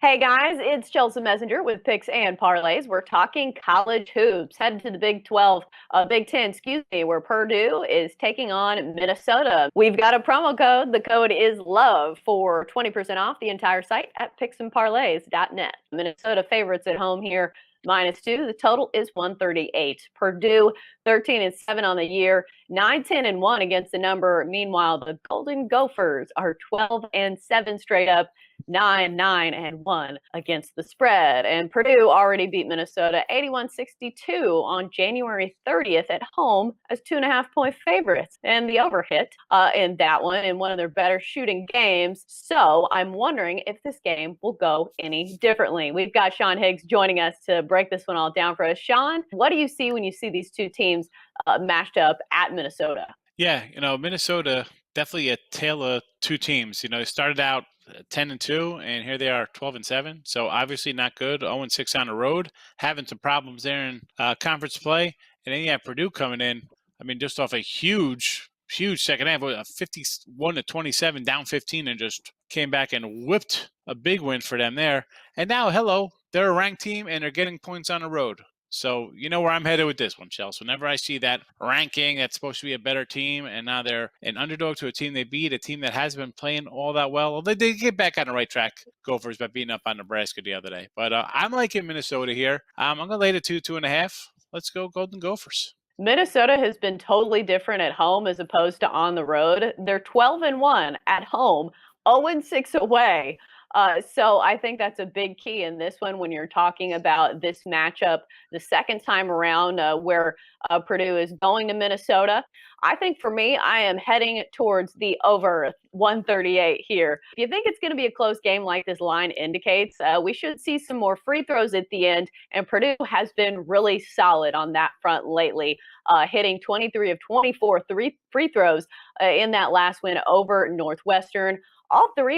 Hey guys, it's Chelsa Messenger with Picks and Parlays. We're talking college hoops. Headed to the Big Ten, excuse me, where Purdue is taking on Minnesota. We've got a promo code. The code is LOVE for 20% off the entire site at picksandparlays.net. Minnesota favorites at home here, -2. The total is 138. Purdue 13-7 on the year, 9-10-1 against the number. Meanwhile, the Golden Gophers are 12-7 straight up. 9-9-1 against the spread. And Purdue already beat Minnesota 81-62 on January 30th at home as 2.5-point favorites. And the over hit in that one in one of their better shooting games. So I'm wondering if this game will go any differently. We've got Sean Higgs joining us to break this one all down for us. Sean, what do you see when you see these two teams matched up at Minnesota? Yeah, Minnesota definitely a tale of two teams. They started out 10-2, and here they are 12-7. So obviously not good. 0-6 on the road, having some problems there in conference play. And then you have Purdue coming in. I mean, just off a huge second half, a 51-27, down 15, and just came back and whipped a big win for them there. And now, they're a ranked team, and they're getting points on the road. So you know where I'm headed with this one, Chelsea. Whenever I see that ranking that's supposed to be a better team, and now they're an underdog to a team they beat, a team that hasn't been playing all that well. They get back on the right track, Gophers, by beating up on Nebraska the other day. But I'm liking Minnesota here. I'm going to lay the 2.5. Let's go Golden Gophers. Minnesota has been totally different at home as opposed to on the road. They're 12-1 at home, 0-6 away. So I think that's a big key in this one when you're talking about this matchup the second time around where Purdue is going to Minnesota. I think for me, I am heading towards the over 138 here. If you think it's going to be a close game like this line indicates, we should see some more free throws at the end, and Purdue has been really solid on that front lately, hitting 23 of 24 free throws in that last win over Northwestern. All three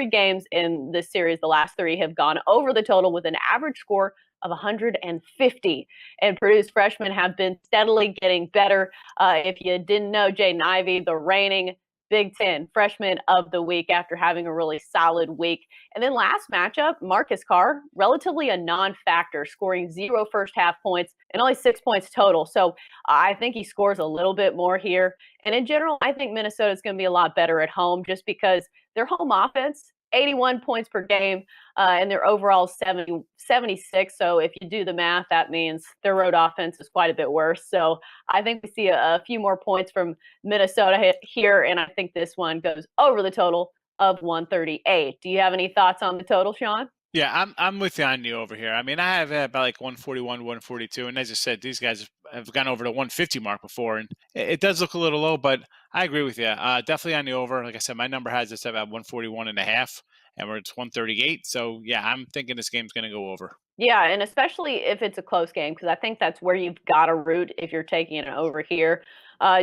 games in this series, the last three have gone over the total with an average score of 150. And Purdue's freshmen have been steadily getting better. If you didn't know, Jaden Ivey, the reigning Big Ten Freshman of the Week after having a really solid week. And then last matchup, Marcus Carr, relatively a non-factor, scoring 0 first half points and only 6 points total. So I think he scores a little bit more here. And in general, I think Minnesota is going to be a lot better at home just because their home offense, 81 points per game, and their overall 76. So if you do the math, that means their road offense is quite a bit worse. So I think we see a few more points from Minnesota here, and I think this one goes over the total of 138. Do you have any thoughts on the total, Sean? Yeah, I'm with you on the over here. I mean, I have about like 141, 142, and as I said, these guys have gone over the 150 mark before, and it does look a little low, but I agree with you. Definitely on the over. Like I said, my number has this about 141.5, and we're at 138. So yeah, I'm thinking this game's going to go over. Yeah, and especially if it's a close game, because I think that's where you've got to root if you're taking it over here.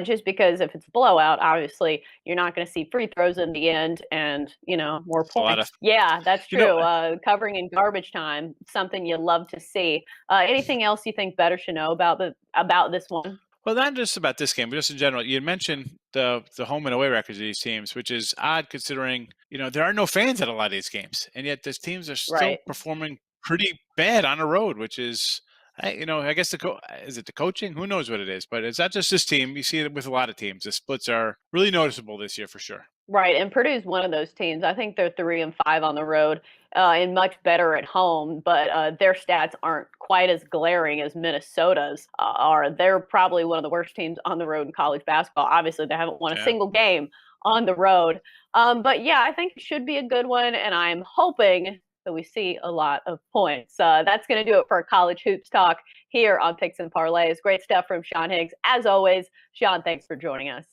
Just because if it's a blowout, obviously you're not going to see free throws in the end, and more It's a lot points. of, Yeah, that's you know, true. Covering in garbage time, something you love to see. Anything else you think better should know about this one? Well, not just about this game, but just in general. You mentioned the home and away records of these teams, which is odd considering there are no fans at a lot of these games, and yet these teams are still Right. performing pretty bad on the road, which is, I guess is it the coaching? Who knows what it is? But it's not just this team. You see it with a lot of teams. The splits are really noticeable this year for sure. Right, and Purdue's one of those teams. I think they're 3-5 on the road, and much better at home. But their stats aren't quite as glaring as Minnesota's are. They're probably one of the worst teams on the road in college basketball. Obviously, they haven't won a Yeah. single game on the road. But yeah, I think it should be a good one, and I'm hoping that we see a lot of points. That's going to do it for college hoops talk here on Picks and Parlays. Great stuff from Sean Higgs, as always. Sean, thanks for joining us.